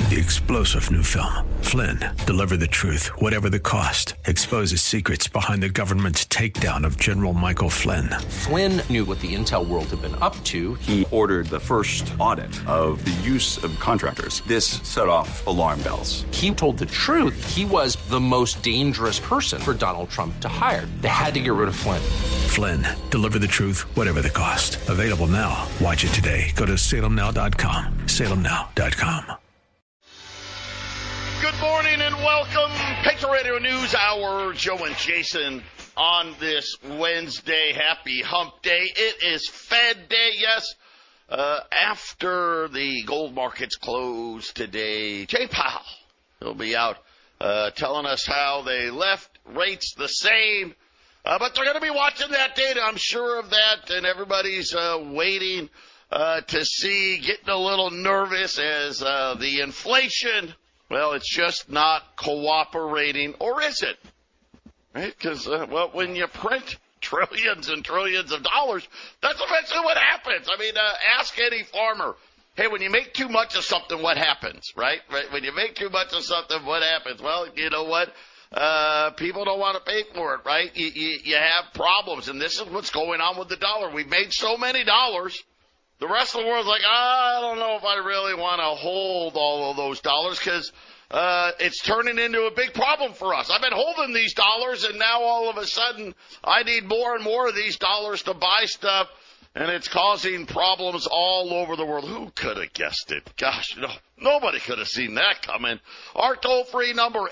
The explosive new film, Flynn, deliver the truth, whatever the cost, exposes secrets behind the government's takedown of General Michael Flynn. Flynn knew what the intel world had been up to. He ordered the first audit of the use of contractors. This set off alarm bells. He told the truth. He was the most dangerous person for Donald Trump to hire. They had to get rid of Flynn. Flynn, deliver the truth, whatever the cost. Available now. Watch it today. Go to salemnow.com. salemnow.com. Good morning and welcome. Patriot Radio News Hour. Joe and Jason on this Wednesday. Happy hump day. It is Fed Day, yes. After the gold markets close today, Jay Powell will be out telling us how they left rates the same. But they're going to be watching that data, I'm sure of that, and everybody's waiting to see, getting a little nervous as the inflation, well, it's just not cooperating, or is it? Right? Because, well, when you print trillions and trillions of dollars, that's eventually what happens. I mean, ask any farmer, hey, when you make too much of something, what happens, right? When you make too much of something, what happens? Well, you know what? People don't want to pay for it, right? You have problems, and this is what's going on with the dollar. We've made so many dollars. The rest of the world's like, I don't know if I really want to hold all of those dollars because it's turning into a big problem for us. I've been holding these dollars, and now all of a sudden I need more and more of these dollars to buy stuff, and it's causing problems all over the world. Who could have guessed it? Gosh, nobody could have seen that coming. Our toll-free number,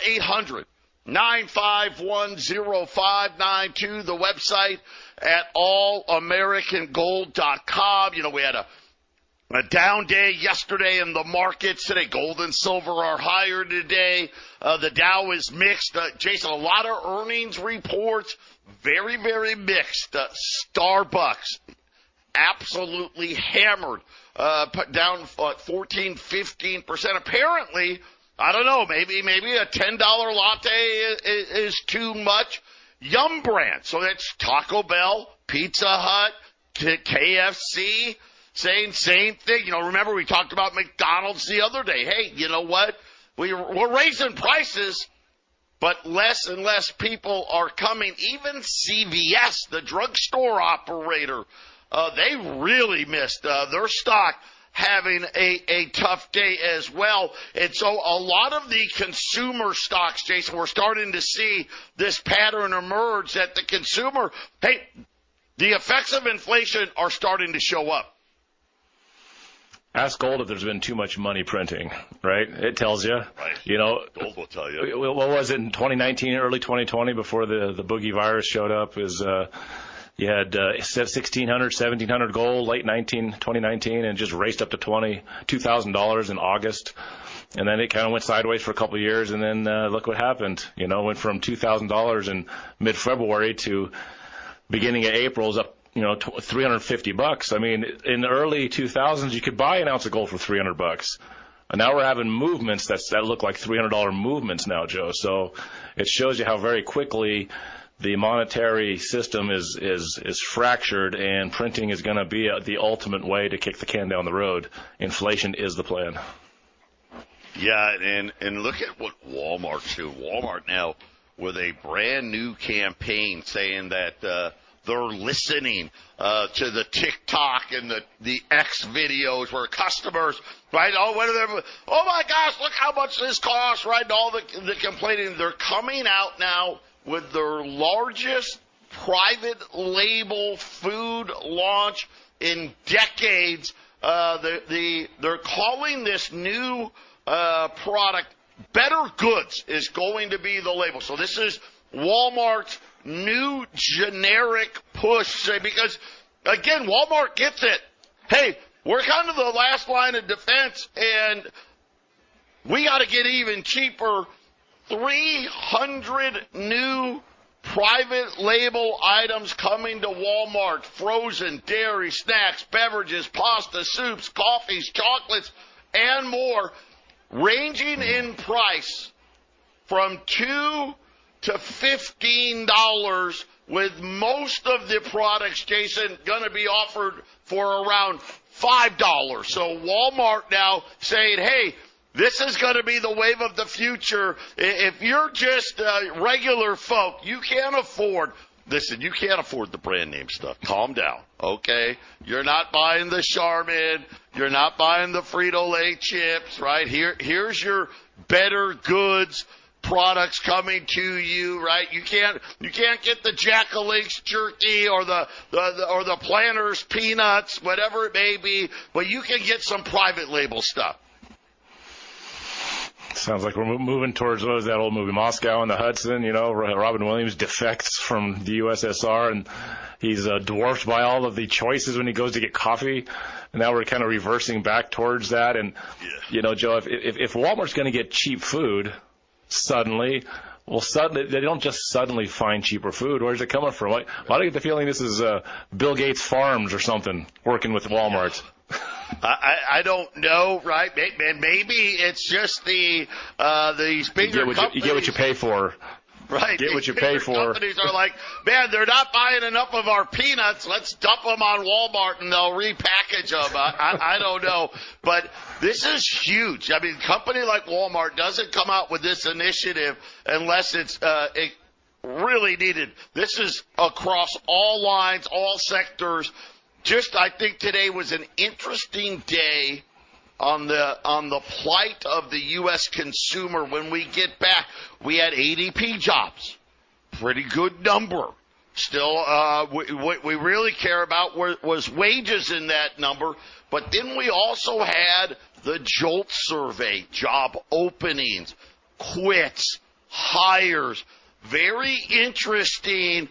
800-951-0592. The website at allamericangold.com. You know, we had a down day yesterday in the markets. Today, gold and silver are higher today. The Dow is mixed. Jason, a lot of earnings reports, very, very mixed. Starbucks, absolutely hammered, put down 14, 15%. Apparently, I don't know, maybe a $10 latte is too much. Yum Brand, so that's Taco Bell, Pizza Hut, KFC, saying same thing. You know, remember we talked about McDonald's the other day. Hey, you know what? We're raising prices, but less and less people are coming. Even CVS, the drugstore operator, they really missed their stock having a tough day as well. And so a lot of the consumer stocks, Jason, we're starting to see this pattern emerge that the consumer, hey, the effects of inflation are starting to show up. Ask gold if there's been too much money printing, right? It tells you. Right. You know, gold will tell you. What was it in 2019, early 2020, before the boogie virus showed up? You had 1,600, 1,700 gold late 2019, and just raced up to $2,000 in August. And then it kind of went sideways for a couple of years, and then look what happened. You know, went from $2,000 in mid-February to beginning of April is up, $350. I mean, in the early 2000s, you could buy an ounce of gold for $300. And now we're having movements that look like $300 movements now, Joe. So it shows you how very quickly the monetary system is fractured, and printing is going to be the ultimate way to kick the can down the road. Inflation is the plan. Yeah, and look at what Walmart's doing. Walmart now with a brand new campaign saying that they're listening to the TikTok and the X videos where customers, right? Oh my gosh, look how much this costs, right? And all the complaining. They're coming out now with their largest private label food launch in decades. They're calling this new product Better Goods is going to be the label. So this is Walmart's new generic push, because, again, Walmart gets it. Hey, we're kind of the last line of defense, and we got to get even cheaper. 300 new private label items coming to Walmart. Frozen, dairy, snacks, beverages, pasta, soups, coffees, chocolates, and more, ranging in price from $2 to $15, with most of the products, Jason, going to be offered for around $5. So Walmart now saying, hey, This is going to be the wave of the future. If you're just regular folk, you can't afford. Listen, you can't afford the brand name stuff. Calm down, okay? You're not buying the Charmin. You're not buying the Frito-Lay chips, right? Here's your better goods products coming to you, right? You can't get the Jack-a-Link's jerky or the Planters peanuts, whatever it may be, but you can get some private label stuff. Sounds like we're moving towards, what was that old movie, Moscow and the Hudson? You know, Robin Williams defects from the USSR, and he's dwarfed by all of the choices when he goes to get coffee. And now we're kind of reversing back towards that. And, you know, Joe, if Walmart's going to get cheap food suddenly, they don't just suddenly find cheaper food. Where's it coming from? Why do I get the feeling this is Bill Gates Farms or something working with Walmart? I don't know, right? Maybe it's just these bigger companies. You get what you pay for. Right. Get what you pay for. Companies are like, man, they're not buying enough of our peanuts. Let's dump them on Walmart and they'll repackage them. I don't know. But this is huge. I mean, a company like Walmart doesn't come out with this initiative unless it's really needed. This is across all lines, all sectors. I think today was an interesting day on the plight of the U.S. consumer. When we get back, we had ADP jobs, pretty good number. Still, what we really care about was wages in that number. But then we also had the JOLT survey, job openings, quits, hires. Very interesting.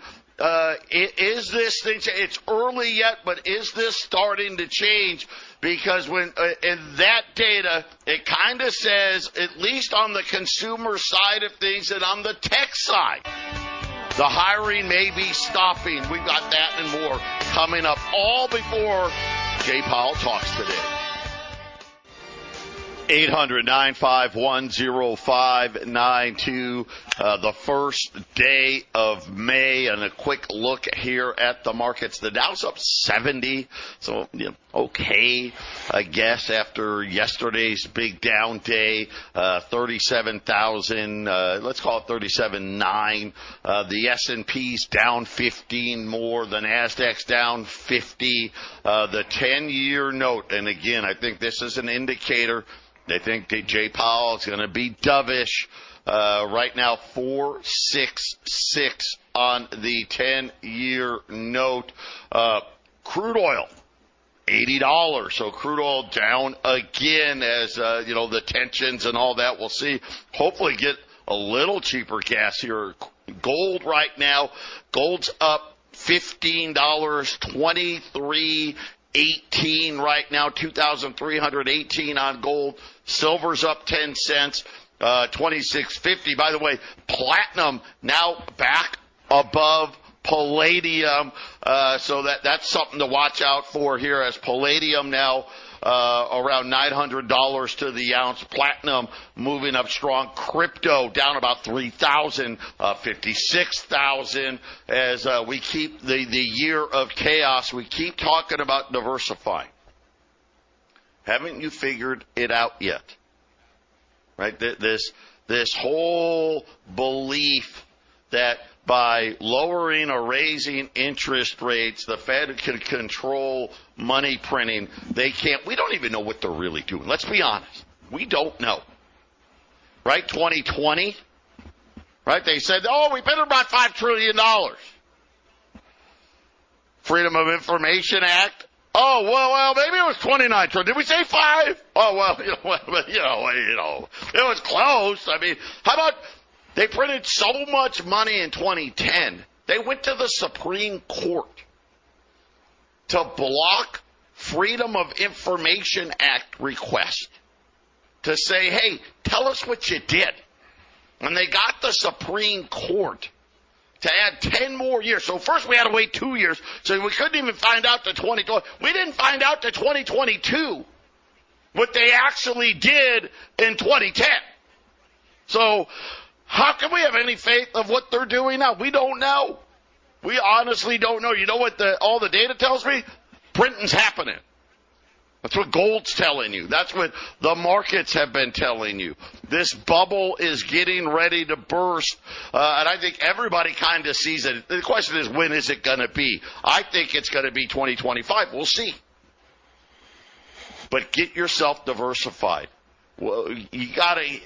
Is this thing? It's early yet, but is this starting to change? Because when in that data, it kind of says, at least on the consumer side of things and on the tech side, the hiring may be stopping. We've got that and more coming up, all before Jay Powell talks today. 800-951-0592, the first day of May, and a quick look here at the markets. The Dow's up 70, so okay, I guess, after yesterday's big down day, 37,000, let's call it 37.9. The S&P's down 15 more, the Nasdaq's down 50. The 10-year note, and again, I think this is an indicator. They think that Jay Powell is going to be dovish. Right now, 4.66 on the 10-year note. Crude oil, $80. So crude oil down again as, the tensions and all that. We'll see. Hopefully get a little cheaper gas here. Gold right now, gold's up $15, $23.18 right now, 2,318 on gold. Silver's up 10 cents, 26.50. By the way, platinum now back above palladium, so that's something to watch out for here, as palladium now around $900 to the ounce. Platinum moving up strong. Crypto down about 3,000, 56,000 as we keep the year of chaos. We keep talking about diversifying. Haven't you figured it out yet? Right? This whole belief that by lowering or raising interest rates, the Fed can control money printing. They can't. We don't even know what they're really doing. Let's be honest. We don't know. Right? 2020. Right? They said, we better about $5 trillion. Freedom of Information Act. Oh, well, maybe it was 29 trillion. Did we say 5? Oh, well, it was close. I mean, how about they printed so much money in 2010, they went to the Supreme Court to block Freedom of Information Act request to say, hey, tell us what you did. And they got the Supreme Court to add 10 more years. So first we had to wait 2 years, so we couldn't even find out to 2020. We didn't find out to 2022 what they actually did in 2010. So how can we have any faith of what they're doing now? We don't know. We honestly don't know. You know what all the data tells me? Printing's happening. That's what gold's telling you. That's what the markets have been telling you. This bubble is getting ready to burst, and I think everybody kind of sees it. The question is, when is it going to be? I think it's going to be 2025. We'll see. But get yourself diversified. Well, you got to.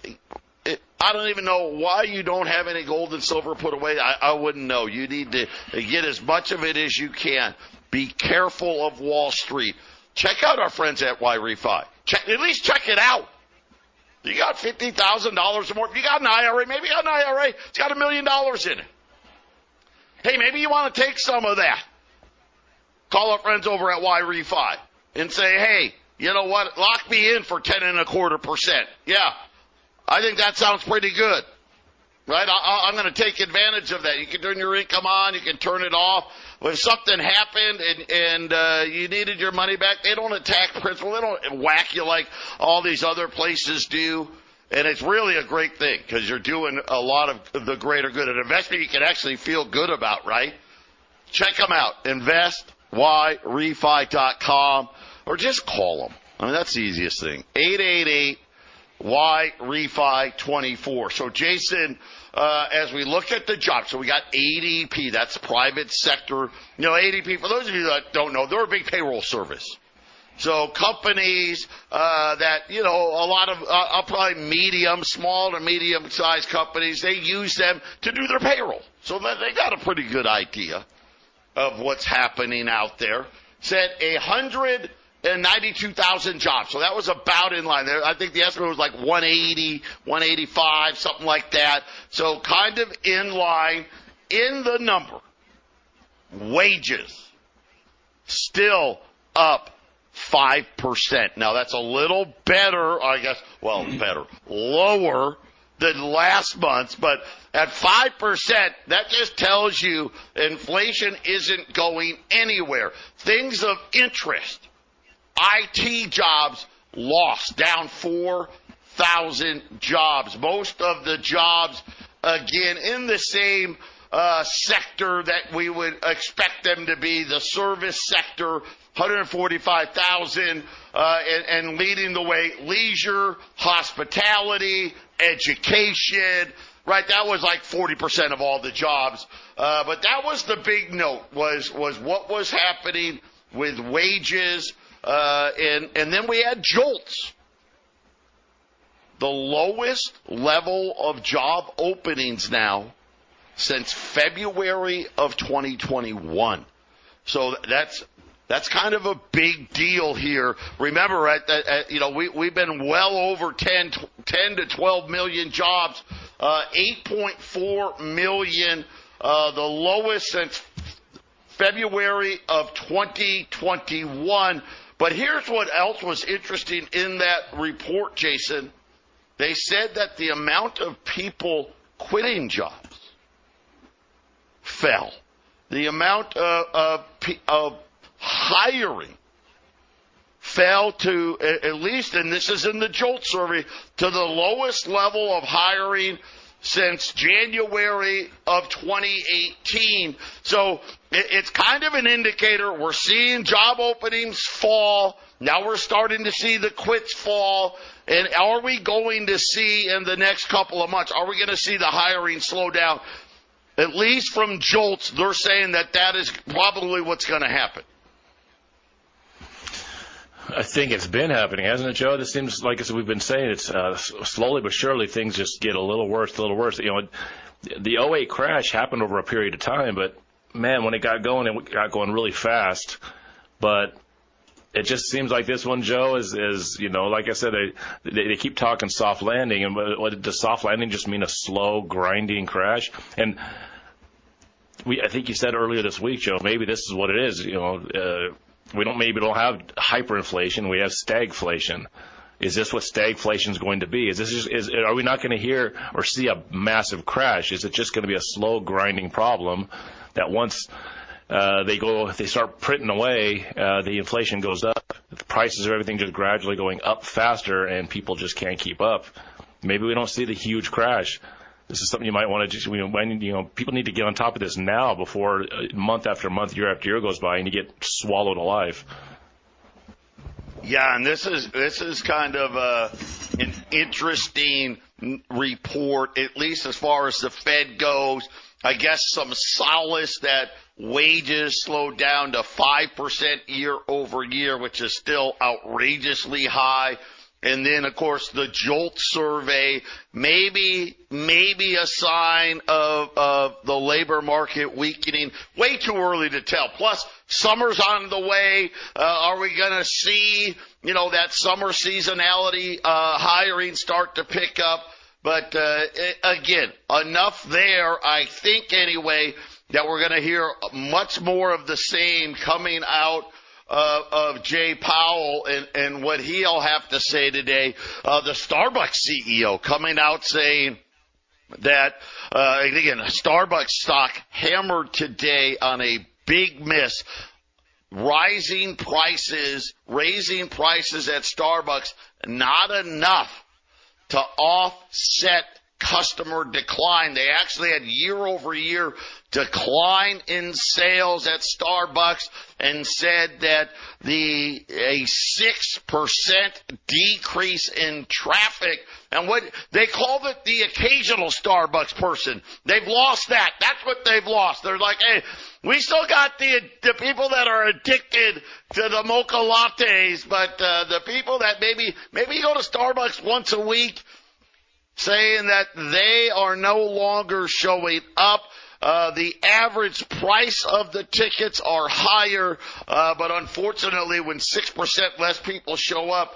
I don't even know why you don't have any gold and silver put away. I wouldn't know. You need to get as much of it as you can. Be careful of Wall Street. Check out our friends at YRefi. At least check it out. You got $50,000 or more. If you got an IRA, maybe you got an IRA. It's got $1 million in it. Hey, maybe you want to take some of that. Call our friends over at YRefi and say, hey, you know what? Lock me in for 10.25%. Yeah, I think that sounds pretty good. Right? I'm going to take advantage of that. You can turn your income on. You can turn it off. If something happened and you needed your money back, they don't attack principal. They don't whack you like all these other places do. And it's really a great thing because you're doing a lot of the greater good. An investment you can actually feel good about, right? Check them out. InvestYRefi.com or just call them. I mean, that's the easiest thing. 888-YRefi24. So, Jason, as we look at the jobs, so we got ADP, that's private sector. You know, ADP, for those of you that don't know, they're a big payroll service. So companies that, you know, a lot of probably small to medium-sized companies, they use them to do their payroll. So they got a pretty good idea of what's happening out there. Said 192,000 jobs. So that was about in line there. I think the estimate was like 180, 185, something like that. So kind of in line in the number. Wages still up 5%. Now that's a little better, I guess, lower than last month's, but at 5%, that just tells you inflation isn't going anywhere. Things of interest. IT jobs lost, down 4,000 jobs. Most of the jobs, again, in the same sector that we would expect them to be, the service sector, 145,000, and leading the way, leisure, hospitality, education, right? That was like 40% of all the jobs. But that was the big note, was what was happening with wages. And then we had JOLTS. The lowest level of job openings now since February of 2021. So that's kind of a big deal here. Remember, we've been well over 10 to 12 million jobs, 8.4 million, the lowest since February of 2021. But here's what else was interesting in that report, Jason. They said that the amount of people quitting jobs fell. The amount of hiring fell to, at least, and this is in the JOLT survey, to the lowest level of hiring since January of 2018. So it's kind of an indicator. We're seeing job openings fall. Now we're starting to see the quits fall. And are we going to see in the next couple of months, are we going to see the hiring slow down? At least from JOLTS, they're saying that is probably what's going to happen. I think it's been happening, hasn't it, Joe? This seems like, as we've been saying, it's slowly but surely things just get a little worse. You know, the 2008 crash happened over a period of time, but, man, when it got going really fast. But it just seems like this one, Joe, is you know, like I said, they keep talking soft landing, and what does soft landing just mean? A slow, grinding crash? And I think you said earlier this week, Joe, maybe this is what it is. You know, we don't have hyperinflation. We have stagflation. Is this what stagflation is going to be? Are we not going to hear or see a massive crash? Is it just going to be a slow grinding problem that once they start printing away, the inflation goes up, the prices of everything just gradually going up faster, and people just can't keep up? Maybe we don't see the huge crash. This is something you might want to just, people need to get on top of this now before month after month, year after year goes by, and you get swallowed alive. Yeah, and this is kind of an interesting report, at least as far as the Fed goes. I guess some solace that wages slowed down to 5% year over year, which is still outrageously high. And then, of course, the JOLT survey, maybe a sign of the labor market weakening. Way too early to tell. Plus, summer's on the way. Are we going to see, that summer seasonality hiring start to pick up? But again, enough there, I think anyway, that we're going to hear much more of the same coming out of Jay Powell and what he'll have to say today. The Starbucks CEO coming out saying that, again, Starbucks stock hammered today on a big miss. Raising prices at Starbucks, not enough to offset customer decline. They actually had year-over-year decline in sales at Starbucks and said that a 6% decrease in traffic, and what they called it, the occasional Starbucks person. They've lost that. That's what they've lost. They're like, hey, we still got the people that are addicted to the mocha lattes, but the people that maybe you go to Starbucks once a week, saying that they are no longer showing up. The average price of the tickets are higher, but unfortunately when 6% less people show up,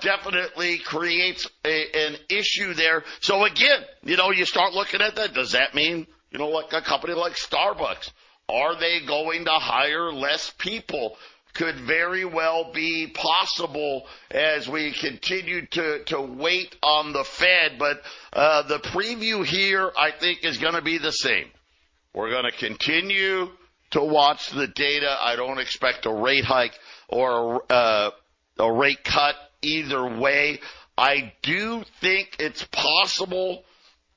definitely creates an issue there. So again, you start looking at that. Does that mean, like a company like Starbucks, are they going to hire less people? Could very well be possible as we continue to wait on the Fed. But the preview here, I think, is going to be the same. We're going to continue to watch the data. I don't expect a rate hike or a rate cut either way. I do think it's possible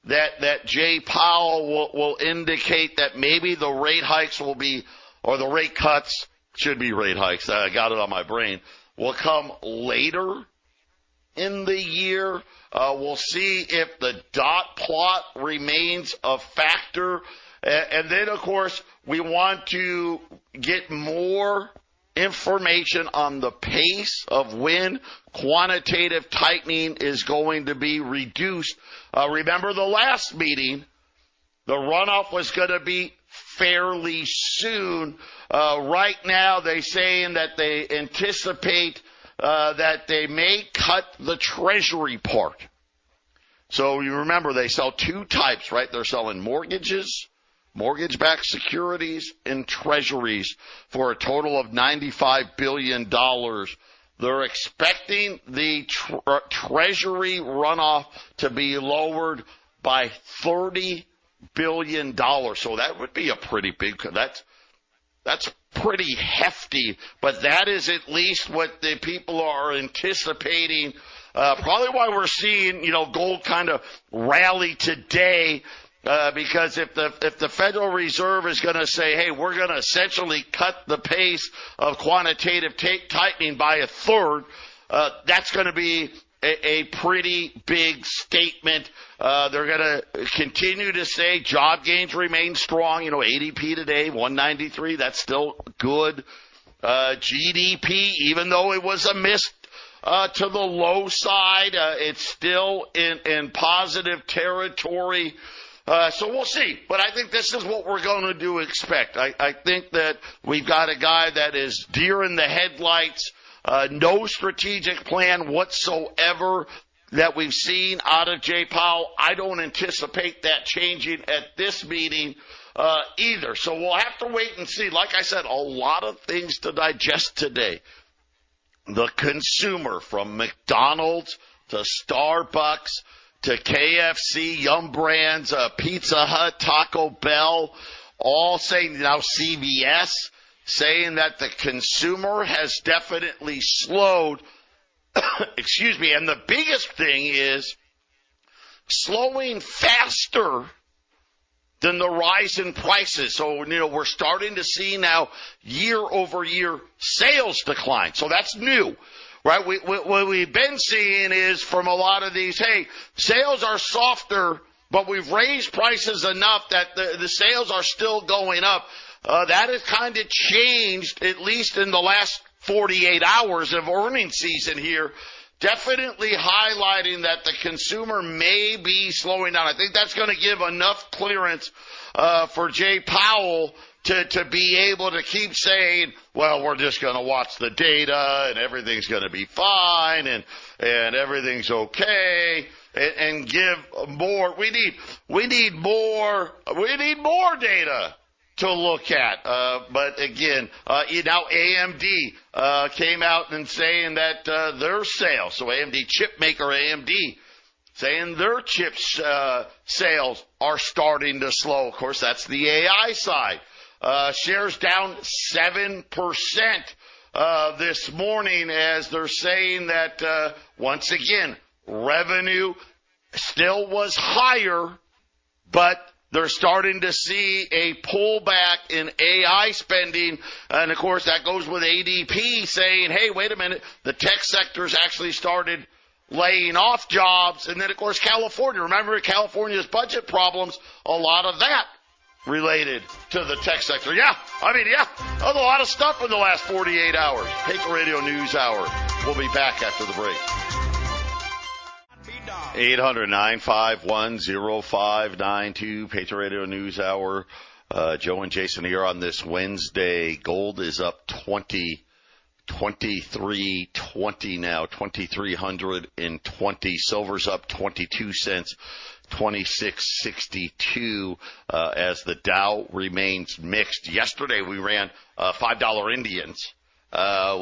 that Jay Powell will indicate that maybe the rate hikes will be, or the rate cuts, should be rate hikes, I got it on my brain, will come later in the year. We'll see if the dot plot remains a factor. And then, of course, we want to get more information on the pace of when quantitative tightening is going to be reduced. Remember the last meeting, the runoff was going to be fairly soon. Right now, they're saying that they anticipate that they may cut the Treasury part. So you remember they sell two types, right? They're selling mortgages, mortgage-backed securities, and Treasuries for a total of $95 billion. They're expecting the Treasury runoff to be lowered by $30 billion. So that would be a pretty big, that's pretty hefty, but that is at least what the people are anticipating. Probably why we're seeing, gold kind of rally today, because if the Federal Reserve is going to say, hey, we're going to essentially cut the pace of quantitative tightening by a third, that's going to be a pretty big statement. They're going to continue to say job gains remain strong. ADP today, 193, that's still good. GDP, even though it was a miss to the low side, it's still in positive territory. So we'll see. But I think this is what we're going to expect. I think that we've got a guy that is deer in the headlights. No strategic plan whatsoever that we've seen out of Jay Powell. I don't anticipate that changing at this meeting either. So we'll have to wait and see. Like I said, a lot of things to digest today. The consumer, from McDonald's to Starbucks to KFC, Yum Brands, Pizza Hut, Taco Bell, all saying, now CVS, saying that the consumer has definitely slowed. Excuse me. And the biggest thing is slowing faster than the rise in prices. So, we're starting to see now year-over-year sales decline. So that's new. right? What we've been seeing is from a lot of these, hey, sales are softer, but we've raised prices enough that the sales are still going up. That has kind of changed, at least in the last 48 hours of earnings season here, definitely highlighting that the consumer may be slowing down. I think that's going to give enough clearance for Jay Powell to be able to keep saying, well, we're just going to watch the data and everything's going to be fine and everything's okay, and give more. We need more data to look at. But again, now AMD came out and saying that their sales, so AMD chip maker AMD, saying their chips sales are starting to slow. Of course, that's the AI side. Shares down 7% this morning as they're saying that, once again, revenue still was higher, but they're starting to see a pullback in AI spending. And, of course, that goes with ADP saying, hey, wait a minute, the tech sector's actually started laying off jobs. And then, of course, California. Remember California's budget problems, a lot of that related to the tech sector. Yeah, there's a lot of stuff in the last 48 hours. Patriot Radio News Hour. We'll be back after the break. 800-951-0592, Patriot Radio News Hour. Joe and Jason here on this Wednesday. Gold is up 23.20 now, 2,320. Silver's up 22 cents, 26.62, as the Dow remains mixed. Yesterday we ran $5 Indians.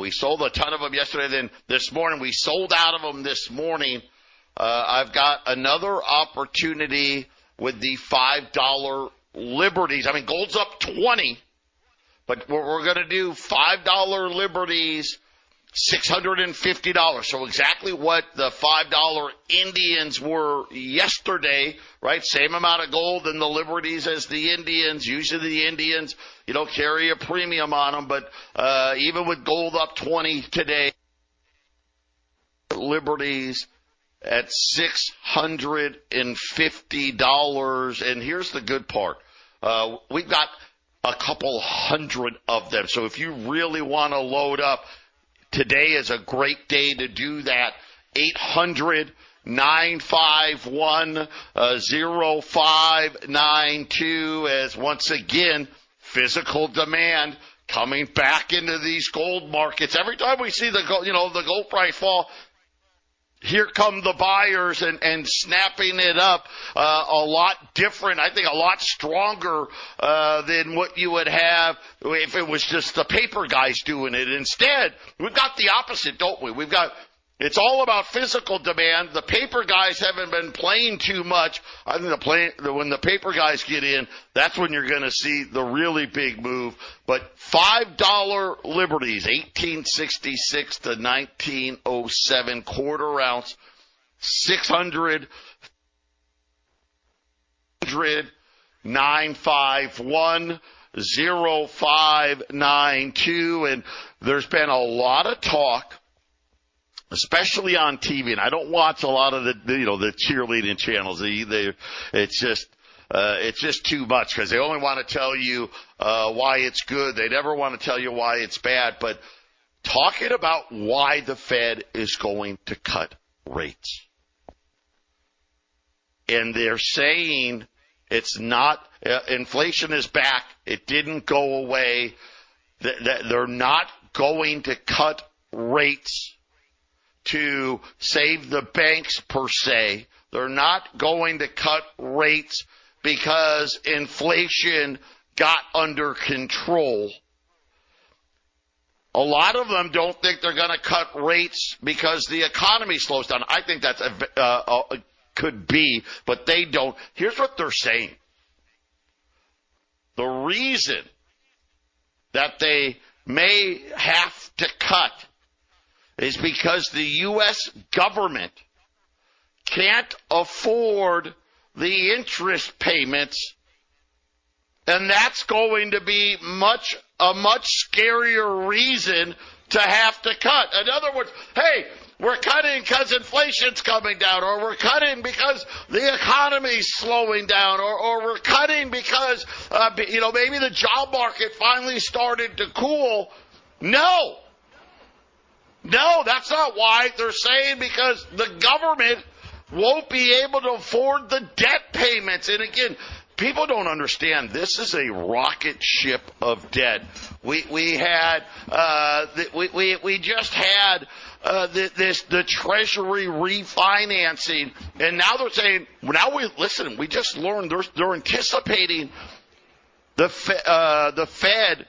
We sold a ton of them yesterday. Then this morning we sold out of them this morning. I've got another opportunity with the $5 Liberties. Gold's up 20, but we're going to do $5 Liberties, $650. So exactly what the $5 Indians were yesterday, right? Same amount of gold in the Liberties as the Indians. Usually the Indians, carry a premium on them, but even with gold up 20 today, Liberties at $650. And here's the good part. We've got a couple hundred of them. So if you really want to load up, today is a great day to do that. 800-951-0592, as once again, physical demand coming back into these gold markets. Every time we see the gold, the gold price fall, here come the buyers and snapping it up a lot different, I think a lot stronger than what you would have if it was just the paper guys doing it. Instead, we've got the opposite, don't we? It's all about physical demand. The paper guys haven't been playing too much. I think when the paper guys get in, that's when you're going to see the really big move. But $5 Liberties, 1866 to 1907, quarter ounce, 600, 951 0592. And there's been a lot of talk, especially on TV, and I don't watch a lot of the cheerleading channels. It's just too much because they only want to tell you why it's good. They never want to tell you why it's bad. But talking about why the Fed is going to cut rates, and they're saying it's not inflation is back. It didn't go away. They're not going to cut rates to save the banks per se. They're not going to cut rates because inflation got under control. A lot of them don't think they're going to cut rates because the economy slows down. I think that's could be, but they don't. Here's what they're saying. The reason that they may have to cut is because the U.S. government can't afford the interest payments, and that's going to be a much scarier reason to have to cut. In other words, hey, we're cutting because inflation's coming down, or we're cutting because the economy's slowing down, or we're cutting because, maybe the job market finally started to cool. No, that's not why. They're saying because the government won't be able to afford the debt payments. And again, people don't understand. This is a rocket ship of debt. We just had the Treasury refinancing, and now they're saying, we just learned they're anticipating the Fed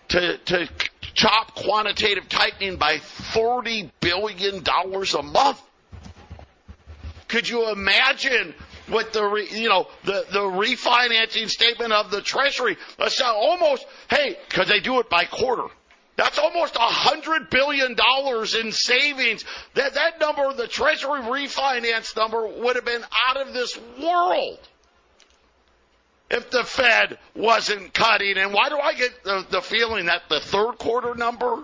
to chop quantitative tightening by $30 billion a month. Could you imagine what the refinancing statement of the Treasury? That's almost, because they do it by quarter. That's almost $100 billion in savings. That number, the Treasury refinance number, would have been out of this world if the Fed wasn't cutting. And why do I get the feeling that the third quarter number,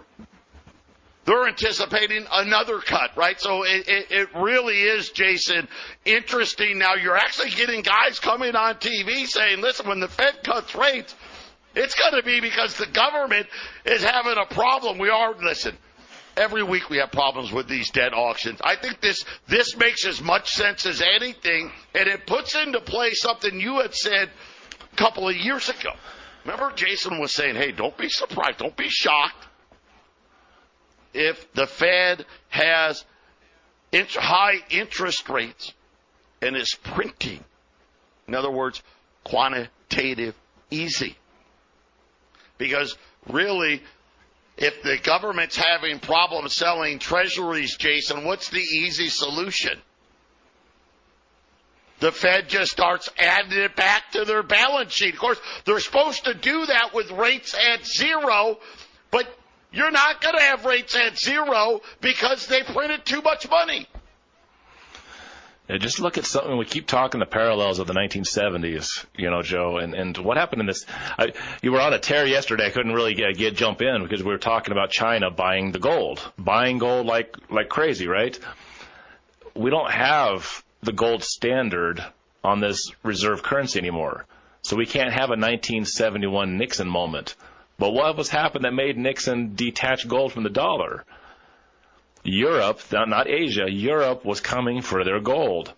they're anticipating another cut, right? So it really is, Jason, interesting. Now you're actually getting guys coming on TV saying, listen, when the Fed cuts rates, it's going to be because the government is having a problem. Every week we have problems with these debt auctions. I think this makes as much sense as anything, and it puts into play something you had said a couple of years ago. Remember, Jason was saying, hey, don't be surprised, don't be shocked if the Fed has high interest rates and is printing. In other words, quantitative easy. Because really, if the government's having problems selling treasuries, Jason, what's the easy solution? The Fed just starts adding it back to their balance sheet. Of course, they're supposed to do that with rates at zero, but you're not going to have rates at zero because they printed too much money. Yeah, just look at something. We keep talking the parallels of the 1970s, Joe, and what happened in this. You were on a tear yesterday. I couldn't really jump in because we were talking about China buying gold like crazy, right? We don't have the gold standard on this reserve currency anymore, so we can't have a 1971 Nixon moment. But what was happened that made Nixon detach gold from the dollar? Europe, not Asia, Europe was coming for their gold.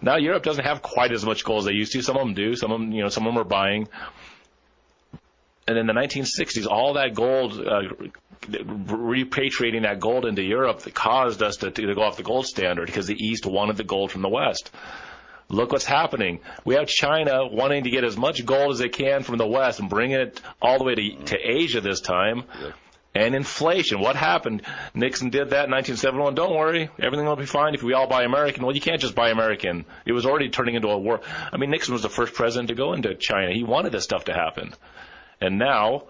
Now Europe doesn't have quite as much gold as they used to. Some of them do. Some of them are buying. And in the 1960s, all that gold, repatriating that gold into Europe, that caused us to go off the gold standard because the East wanted the gold from the West. Look what's happening. We have China wanting to get as much gold as they can from the West and bring it all the way to Asia this time. Yeah. And inflation. What happened? Nixon did that in 1971. Don't worry. Everything will be fine if we all buy American. Well, you can't just buy American. It was already turning into a war. I mean, Nixon was the first president to go into China. He wanted this stuff to happen. And now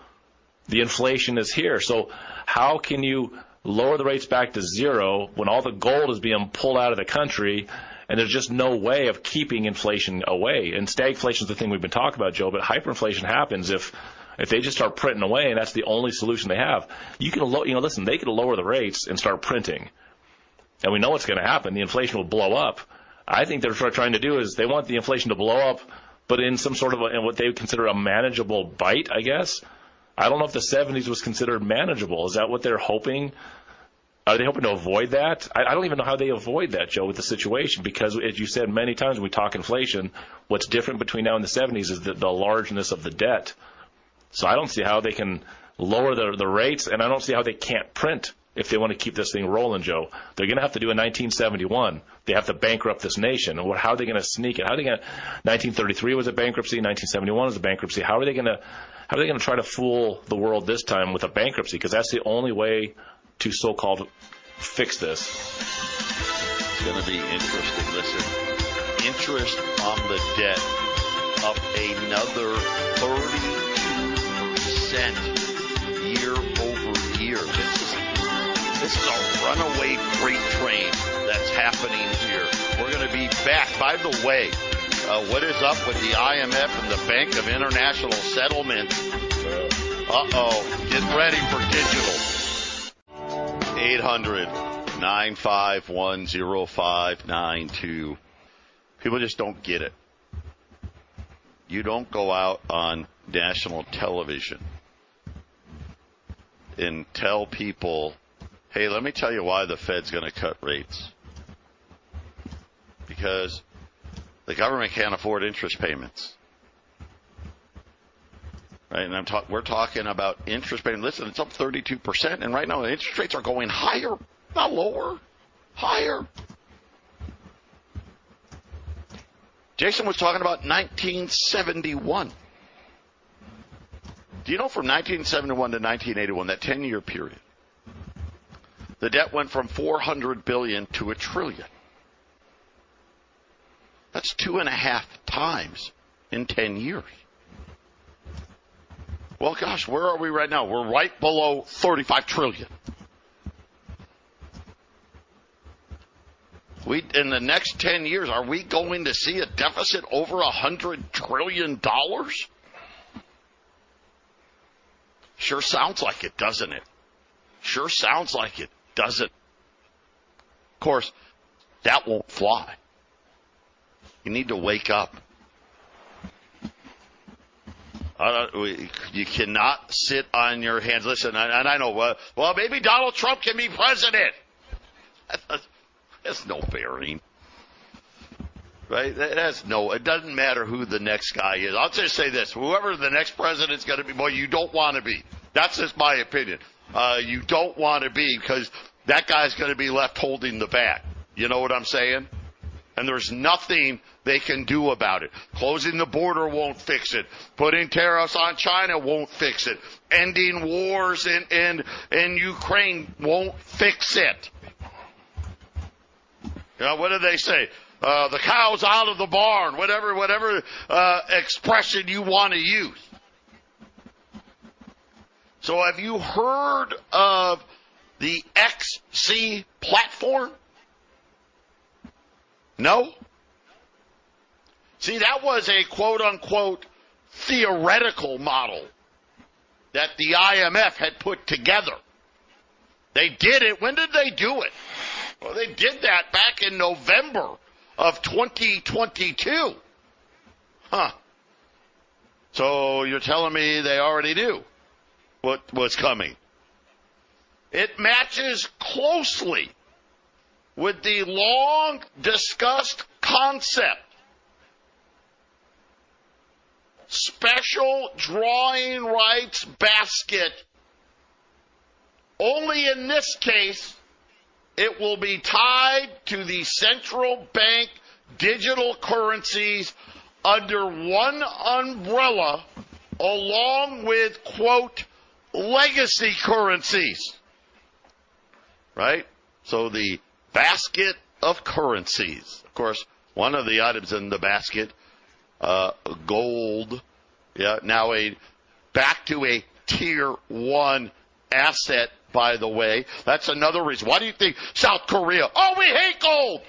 the inflation is here. So how can you lower the rates back to zero when all the gold is being pulled out of the country and there's just no way of keeping inflation away? And stagflation is the thing we've been talking about, Joe, but hyperinflation happens if they just start printing away, and that's the only solution they have. You can, listen, they could lower the rates and start printing, and we know what's going to happen. The inflation will blow up. I think they're trying to do is they want the inflation to blow up, but in some sort of what they would consider a manageable bite, I guess. I don't know if the 70s was considered manageable. Is that what they're hoping? Are they hoping to avoid that? I don't even know how they avoid that, Joe, with the situation, because as you said many times when we talk inflation, what's different between now and the 70s is the largeness of the debt. So I don't see how they can lower the rates, and I don't see how they can't print if they want to keep this thing rolling, Joe. They're going to have to do a 1971. They have to bankrupt this nation. How are they going to sneak it? 1933 was a bankruptcy. 1971 was a bankruptcy. How are they going to try to fool the world this time with a bankruptcy? Because that's the only way to so-called fix this. It's going to be interesting. Listen, interest on the debt up another 32% year over year. This is a runaway freight train that's happening here. We're going to be back. By the way, what is up with the IMF and the Bank of International Settlements? Get ready for digital. 800-951-0592. People just don't get it. You don't go out on national television and tell people, hey, let me tell you why the Fed's going to cut rates. Because the government can't afford interest payments. Right? And we're talking about interest payments. Listen, it's up 32%, and right now the interest rates are going higher, not lower, higher. Jason was talking about 1971. Do you know from 1971 to 1981, that 10-year period, the debt went from $400 billion to $1 trillion. That's 2.5 times in 10 years. Well, gosh, where are we right now? We're right below $35 trillion. In the next 10 years, are we going to see a deficit over $100 trillion? Sure sounds like it, doesn't it? Sure sounds like it, doesn't. Of course, that won't fly. You need to wake up. You cannot sit on your hands. Listen, and I know, well, maybe Donald Trump can be president. That's no bearing. Right? It doesn't matter who the next guy is. I'll just say this. Whoever the next president's going to be, boy, you don't want to be. That's just my opinion. You don't want to be because that guy's going to be left holding the bag. You know what I'm saying? And there's nothing they can do about it. Closing the border won't fix it. Putting tariffs on China won't fix it. Ending wars in Ukraine won't fix it. You know, what do they say? The cow's out of the barn, whatever expression you want to use. So have you heard of the XC platform? No? See, that was a quote-unquote theoretical model that the IMF had put together. They did it. When did they do it? Well, they did that back in November of 2022. Huh. So you're telling me they already knew what was coming. It matches closely with the long-discussed concept. Special drawing rights basket. Only in this case, it will be tied to the central bank digital currencies under one umbrella, along with, quote, legacy currencies. Right? So the basket of currencies. Of course, one of the items in the basket, gold, now back to a tier 1 asset, by the way. That's another reason. Why do you think South Korea, oh, we hate gold.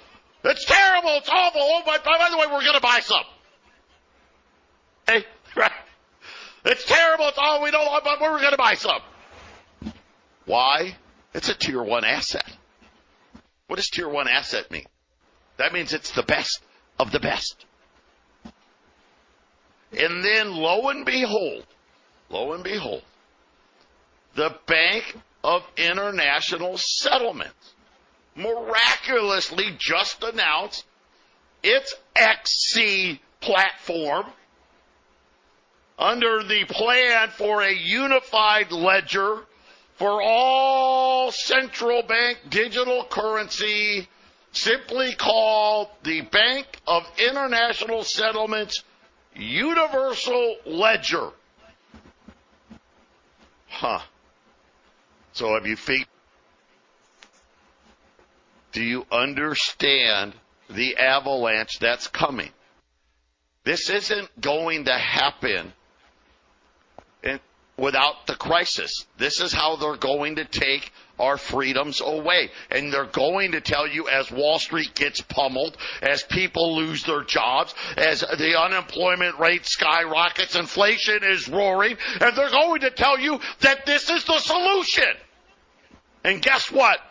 It's terrible. It's awful. Oh, by the way, we're going to buy some. Hey, right? It's terrible. It's all we don't want, but we're going to buy some. Why? It's a tier 1 asset. What does tier 1 asset mean? That means it's the best of the best. And then, lo and behold, the Bank of International Settlements miraculously just announced its XC platform under the plan for a unified ledger for all central bank digital currency, simply called the Bank of International Settlements Universal Ledger. Huh. So have you figured? Do you understand the avalanche that's coming? This isn't going to happen without the crisis. This is how they're going to take our freedoms away. And they're going to tell you as Wall Street gets pummeled, as people lose their jobs, as the unemployment rate skyrockets, inflation is roaring, and they're going to tell you that this is the solution. And guess what?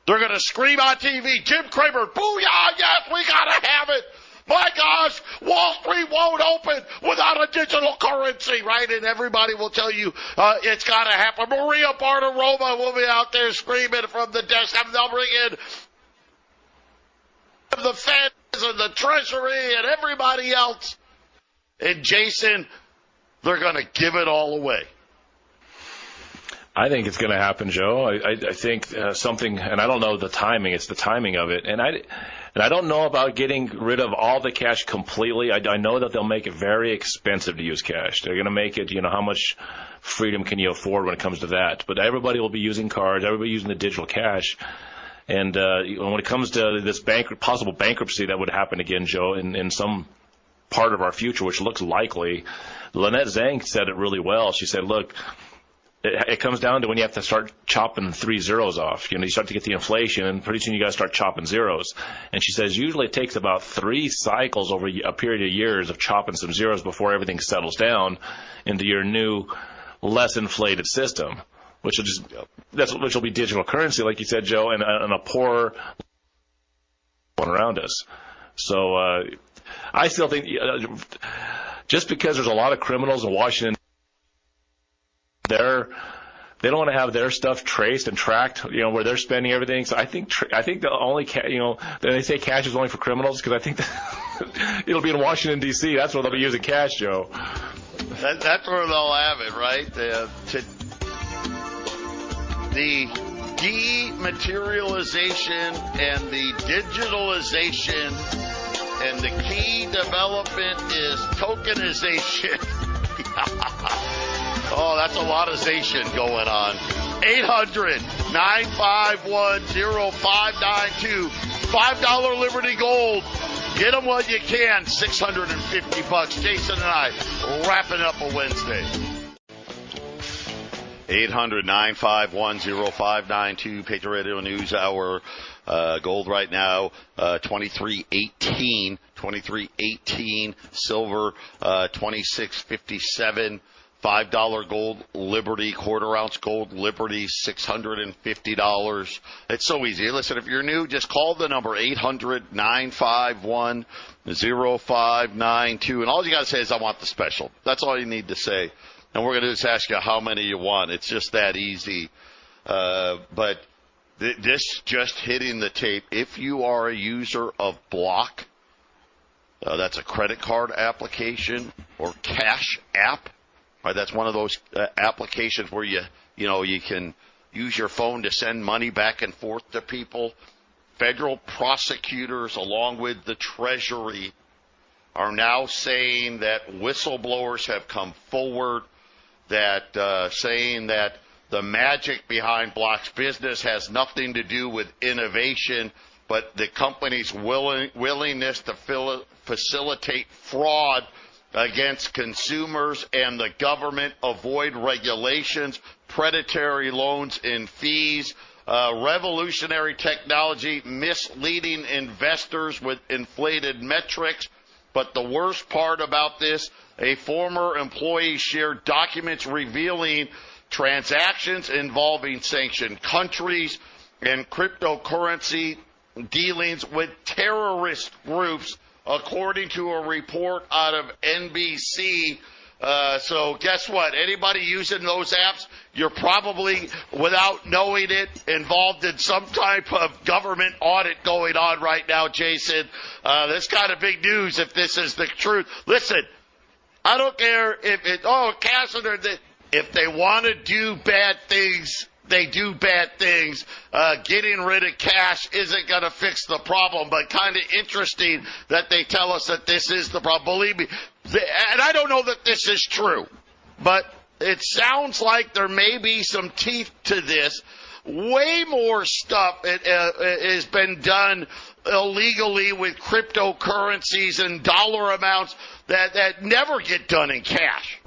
They're going to scream on TV, Jim Cramer, booyah, yes, we got to have it. My gosh, Wall Street won't open without a digital currency, right? And everybody will tell you it's got to happen. Maria Bartiromo will be out there screaming from the desk, and they'll bring in the Feds and the Treasury and everybody else. And Jason, they're going to give it all away. I think it's going to happen, Joe. I think something, and I don't know the timing. It's the timing of it, and I don't know about getting rid of all the cash completely. I know that they'll make it very expensive to use cash. They're going to make it, how much freedom can you afford when it comes to that? But everybody will be using cards. Everybody using the digital cash. And when it comes to this possible bankruptcy that would happen again, Joe, in some part of our future, which looks likely, Lynette Zhang said it really well. She said, look, it comes down to when you have to start chopping 3 zeros off. You start to get the inflation, and pretty soon you got to start chopping zeros. And she says usually it takes about 3 cycles over a period of years of chopping some zeros before everything settles down into your new, less inflated system, which will be digital currency, like you said, Joe, and a poorer one around us. So I still think just because there's a lot of criminals in Washington, they don't want to have their stuff traced and tracked, where they're spending everything. So I think the only, they say cash is only for criminals because I think that it'll be in Washington, D.C. That's where they'll be using cash, Joe. That's where they'll have it, right? The dematerialization and the digitalization, and the key development is tokenization. Oh, that's a lot of zation going on. 800-951-0592. $5 Liberty Gold. Get them while you can. $650. Jason and I wrapping up a Wednesday. 800-951-0592. Patriot Radio News Hour. Gold right now, $23.18. $23.18. Silver, $26.57. $5 gold Liberty, quarter-ounce gold Liberty, $650. It's so easy. Listen, if you're new, just call the number 800-951-0592. And all you got to say is, I want the special. That's all you need to say. And we're going to just ask you how many you want. It's just that easy. But this just hitting the tape. If you are a user of Block, that's a credit card application, or Cash App. Right, that's one of those applications where you can use your phone to send money back and forth to people. Federal prosecutors, along with the Treasury, are now saying that whistleblowers have come forward, that saying that the magic behind Block's business has nothing to do with innovation, but the company's willingness to facilitate fraud against consumers and the government, avoid regulations, predatory loans and fees, revolutionary technology, misleading investors with inflated metrics. But the worst part about this, a former employee shared documents revealing transactions involving sanctioned countries and cryptocurrency dealings with terrorist groups, according to a report out of NBC. So guess what? Anybody using those apps, you're probably, without knowing it, involved in some type of government audit going on right now, Jason. That's kind of big news if this is the truth. Listen, I don't care if if they want to do bad things, they do bad things. Getting rid of cash isn't going to fix the problem, but kind of interesting that they tell us that this is the problem. Believe me, and I don't know that this is true, but it sounds like there may be some teeth to this. Way more stuff has been done illegally with cryptocurrencies and dollar amounts that never get done in cash.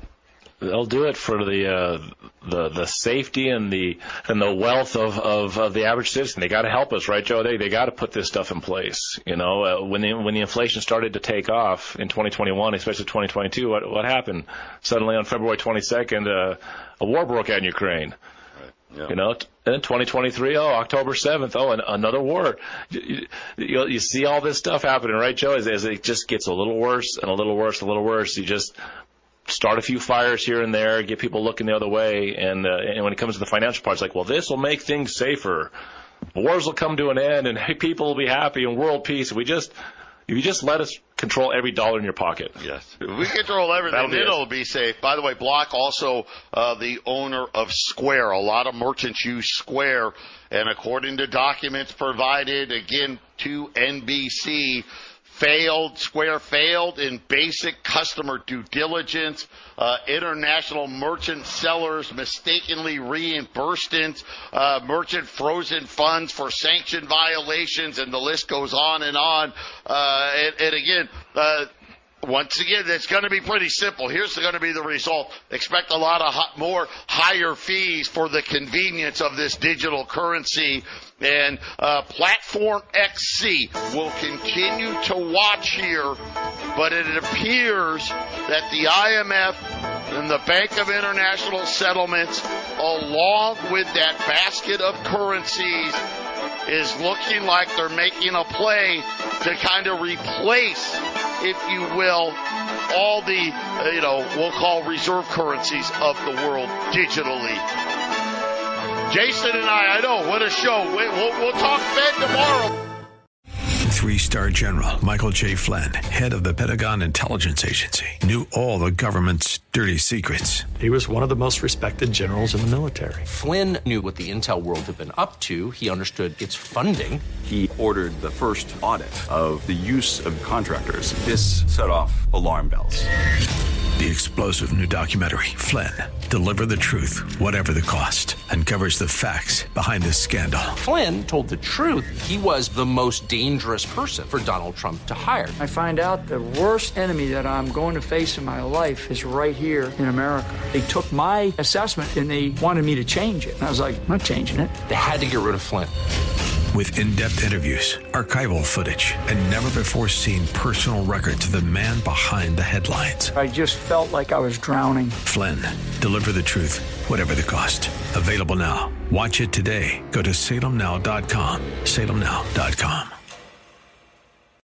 They'll do it for the safety and the wealth of the average citizen. They got to help us, right, Joe? They got to put this stuff in place. When the inflation started to take off in 2021, especially 2022, what happened? Suddenly on February 22nd, a war broke out in Ukraine. Yeah. You know, and then 2023, October 7th, and another war. You see all this stuff happening, right, Joe? As it just gets a little worse and a little worse, a little worse. You just start a few fires here and there, get people looking the other way, and when it comes to the financial part, it's like, well, this will make things safer. Wars will come to an end, and people will be happy, and world peace. If you just let us control every dollar in your pocket. Yes. If we control everything, it'll be safe. By the way, Block also the owner of Square. A lot of merchants use Square, and according to documents provided, again, to NBC, Square failed in basic customer due diligence. International merchant sellers mistakenly reimbursed merchant frozen funds for sanction violations, and the list goes on and on. And again, once again, it's going to be pretty simple. Here's going to be the result. Expect a lot of more higher fees for the convenience of this digital currency. And Platform XC will continue to watch here, but it appears that the IMF and the Bank of International Settlements, along with that basket of currencies, is looking like they're making a play to kind of replace, if you will, all the, we'll call reserve currencies of the world digitally. Jason and I know, what a show. We'll talk Fed tomorrow. 3-star General Michael J. Flynn, head of the Pentagon Intelligence Agency, knew all the government's dirty secrets. He was one of the most respected generals in the military. Flynn knew what the intel world had been up to. He understood its funding. He ordered the first audit of the use of contractors. This set off alarm bells. The explosive new documentary, Flynn, Deliver the Truth, Whatever the Cost, uncovers the facts behind this scandal. Flynn told the truth. He was the most dangerous person for Donald Trump to hire. I find out the worst enemy that I'm going to face in my life is right here in America. They took my assessment and they wanted me to change it. And I was like, I'm not changing it. They had to get rid of Flynn. With in-depth interviews, archival footage, and never-before-seen personal records of the man behind the headlines. I just felt like I was drowning. Flynn, Deliver the Truth, Whatever the Cost. Available now. Watch it today. Go to salemnow.com. salemnow.com.